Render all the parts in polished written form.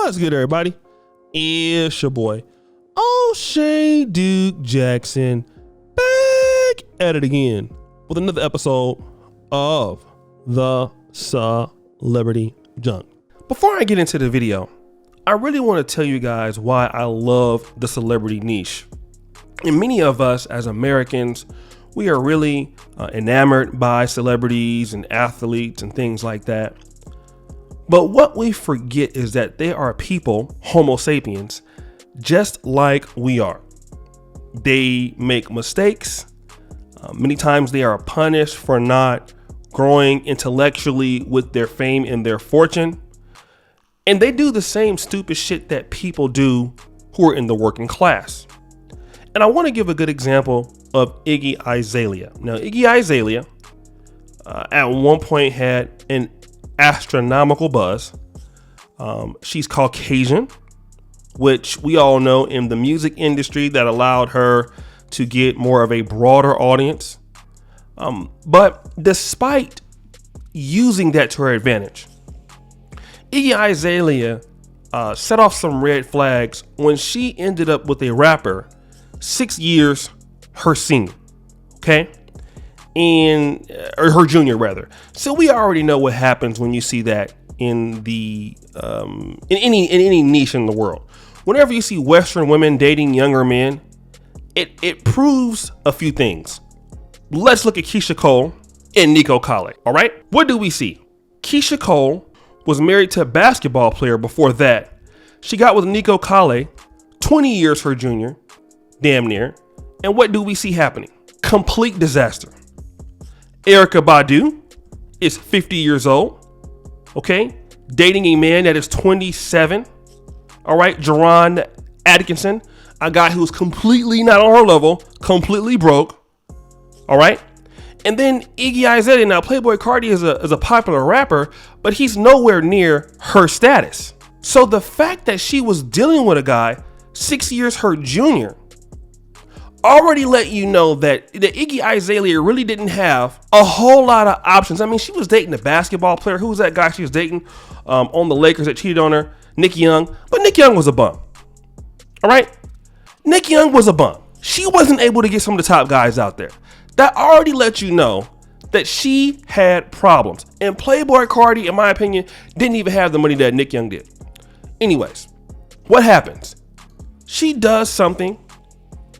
What's good, everybody? It's your boy, O'Shea Duke Jackson, back at it again with another episode of the Celebrity Junk. Before I get into the video, I really want to tell you guys why I love the celebrity niche. And many of us as Americans, we are really enamored by celebrities and athletes and things like that. But what we forget is that they are people, Homo sapiens, just like we are. They make mistakes. Many times they are punished for not growing intellectually with their fame and their fortune. And they do the same stupid shit that people do who are in the working class. And I want to give a good example of Iggy Azalea. Now, Iggy Azalea at one point had an astronomical buzz. She's Caucasian, which we all know in the music industry that allowed her to get more of a broader audience. But despite using that to her advantage, Iggy Azalea set off some red flags when she ended up with a rapper 6 years her senior. Okay. Or her junior rather. So we already know what happens when you see that in the in any niche in the world. Whenever you see Western women dating younger men, it proves a few things. Let's look at Keisha Cole and Nico Colley. All right, what do we see? Keisha Cole was married to a basketball player before that. She got with Nico Colley, 20 years her junior, damn near. And what do we see happening? Complete disaster. Erykah Badu is 50 years old, okay? Dating a man that is 27, all right? Jerron Atkinson, a guy who's completely not on her level, completely broke, all right? And then Iggy Azalea, now Playboi Carti is a popular rapper, but he's nowhere near her status. So the fact that she was dealing with a guy 6 years her junior already let you know that Iggy Azalea really didn't have a whole lot of options. I mean, she was dating a basketball player. Who was that guy she was dating on the Lakers that cheated on her? Nick Young. But Nick Young was a bum. All right? Nick Young was a bum. She wasn't able to get some of the top guys out there. That already let you know that she had problems. And Playboi Carti, in my opinion, didn't even have the money that Nick Young did. Anyways, what happens? She does something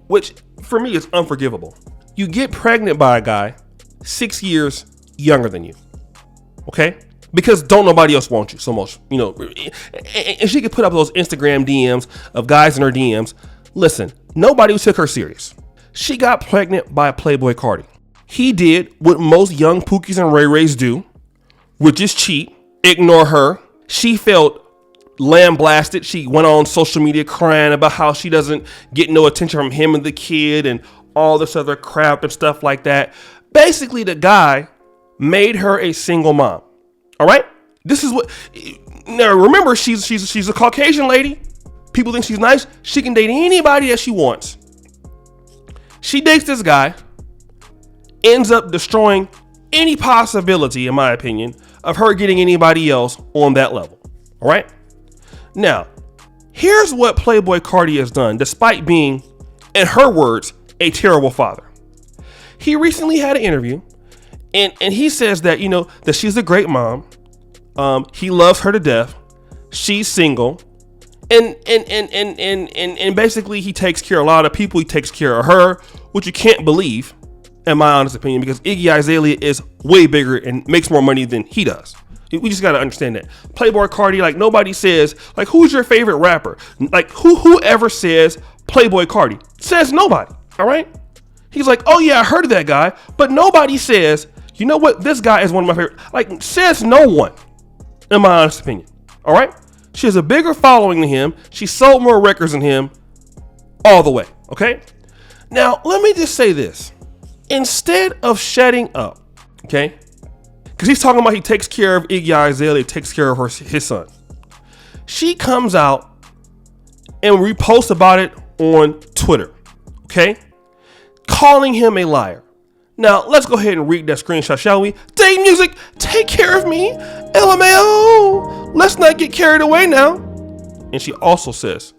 which for me is unforgivable. You get pregnant by a guy 6 years younger than you, okay? Because don't nobody else want you so much, you know. And she could put up those Instagram DMs of guys in her DMs. Listen, nobody took her serious. She got pregnant by Playboi Carti. He did what most young Pookies and Ray Rays do, which is cheat, ignore her. She felt lambasted. She went on social media crying about how she doesn't get no attention from him and the kid and all this other crap and stuff like that. Basically, the guy made her a single mom. All right. This is what. Now, remember, she's a Caucasian lady. People think she's nice. She can date anybody that she wants. She dates this guy, ends up destroying any possibility, in my opinion, of her getting anybody else on that level. All right. Now, here's what Playboi Carti has done, despite being, in her words, a terrible father. He recently had an interview, and he says that, you know, that she's a great mom. He loves her to death. She's single. And basically he takes care of a lot of people. He takes care of her, which you can't believe, in my honest opinion, because Iggy Azalea is way bigger and makes more money than he does. We just got to understand that. Playboi Carti, like nobody says, like, who's your favorite rapper? Like whoever says Playboi Carti says nobody. All right. He's like, oh yeah, I heard of that guy. But nobody says, you know what? This guy is one of my favorite, like says no one, in my honest opinion. All right. She has a bigger following than him. She sold more records than him all the way. Okay. Now, let me just say this. Instead of shutting up, okay, because he's talking about he takes care of Iggy Azalea, takes care of his son. She comes out and reposts about it on Twitter, okay, calling him a liar. Now, let's go ahead and read that screenshot, shall we? Day music, take care of me. Lmaooooo. Let's not get carried away now. And she also says,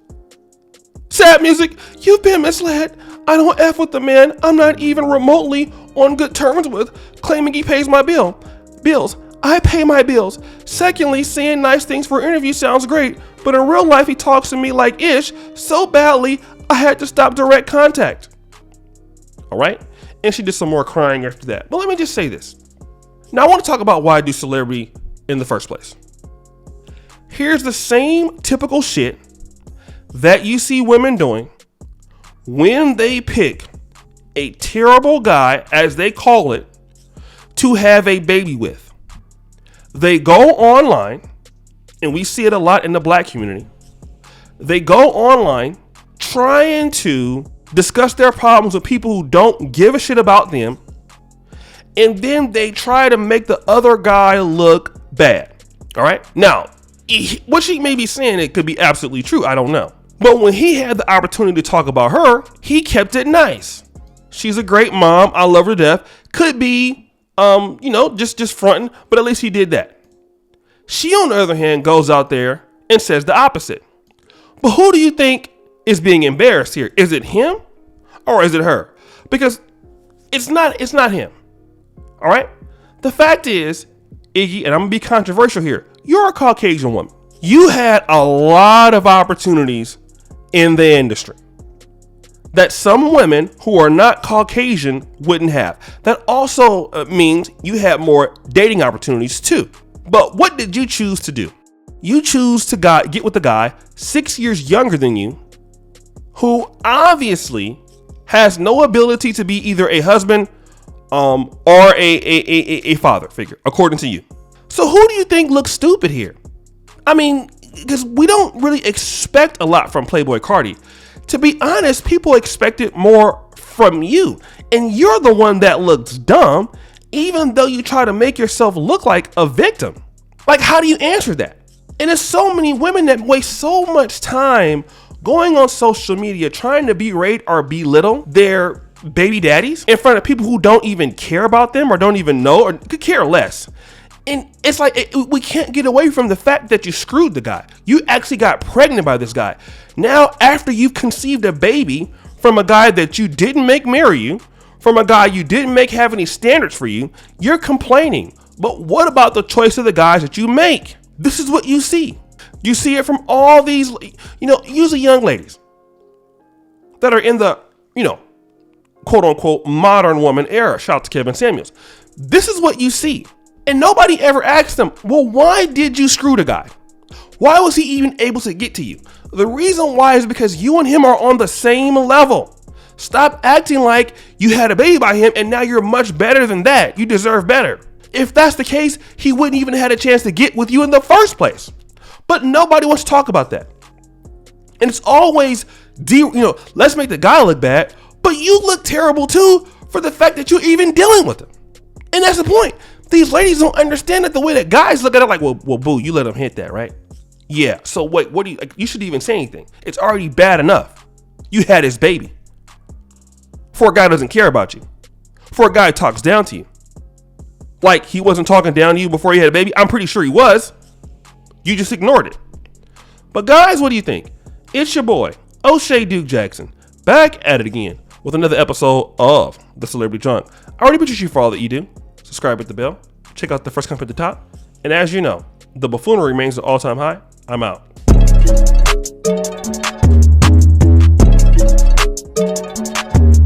sad music, you've been misled. I don't F with the man I'm not even remotely on good terms with, claiming he pays my bills. I pay my bills. Secondly, saying nice things for interview sounds great, but in real life he talks to me like ish so badly I had to stop direct contact. All right? And she did some more crying after that. But let me just say this. Now I want to talk about why I do celebrity in the first place. Here's the same typical shit that you see women doing when they pick a terrible guy, as they call it, to have a baby with. They go online, and we see it a lot in the black community. They go online trying to discuss their problems with people who don't give a shit about them, and then they try to make the other guy look bad. All right? Now, what she may be saying, it could be absolutely true. I don't know. But when he had the opportunity to talk about her, he kept it nice. She's a great mom. I love her to death. Could be, just fronting, but at least he did that. She, on the other hand, goes out there and says the opposite. But who do you think is being embarrassed here? Is it him or is it her? Because it's not him. All right. The fact is, Iggy, and I'm gonna be controversial here, you're a Caucasian woman. You had a lot of opportunities in the industry that some women who are not Caucasian wouldn't have. That also means you had more dating opportunities too. But what did you choose to do? You choose to get with a guy 6 years younger than you, who obviously has no ability to be either a husband or a father figure, according to you. So who do you think looks stupid here? I mean, because we don't really expect a lot from Playboi Carti. To be honest, people expected more from you. And you're the one that looks dumb, even though you try to make yourself look like a victim. Like, how do you answer that? And there's so many women that waste so much time going on social media trying to berate or belittle their baby daddies in front of people who don't even care about them or don't even know or could care less. And it's like, we can't get away from the fact that you screwed the guy. You actually got pregnant by this guy. Now, after you've conceived a baby from a guy that you didn't make marry you, from a guy you didn't make have any standards for you, you're complaining. But what about the choice of the guys that you make? This is what you see. You see it from all these, usually young ladies that are in the, quote unquote, modern woman era. Shout out to Kevin Samuels. This is what you see. And nobody ever asked them, well, why did you screw the guy? Why was he even able to get to you? The reason why is because you and him are on the same level. Stop acting like you had a baby by him and now you're much better than that. You deserve better. If that's the case, he wouldn't even had a chance to get with you in the first place. But nobody wants to talk about that. And it's always, let's make the guy look bad, but you look terrible too for the fact that you're even dealing with him. And that's the point. These ladies don't understand it the way that guys look at it like, well, boo, you let him hit that, right? Yeah. So wait, what do you shouldn't even say anything. It's already bad enough. You had his baby. For a guy who doesn't care about you. For a guy who talks down to you. Like he wasn't talking down to you before you had a baby. I'm pretty sure he was. You just ignored it. But guys, what do you think? It's your boy, O'Shea Duke Jackson, back at it again with another episode of The Celebrity Drunk. I already appreciate you for all that you do. Subscribe at the bell. Check out the first comment at the top. And as you know, the buffoonery remains at all-time high. I'm out.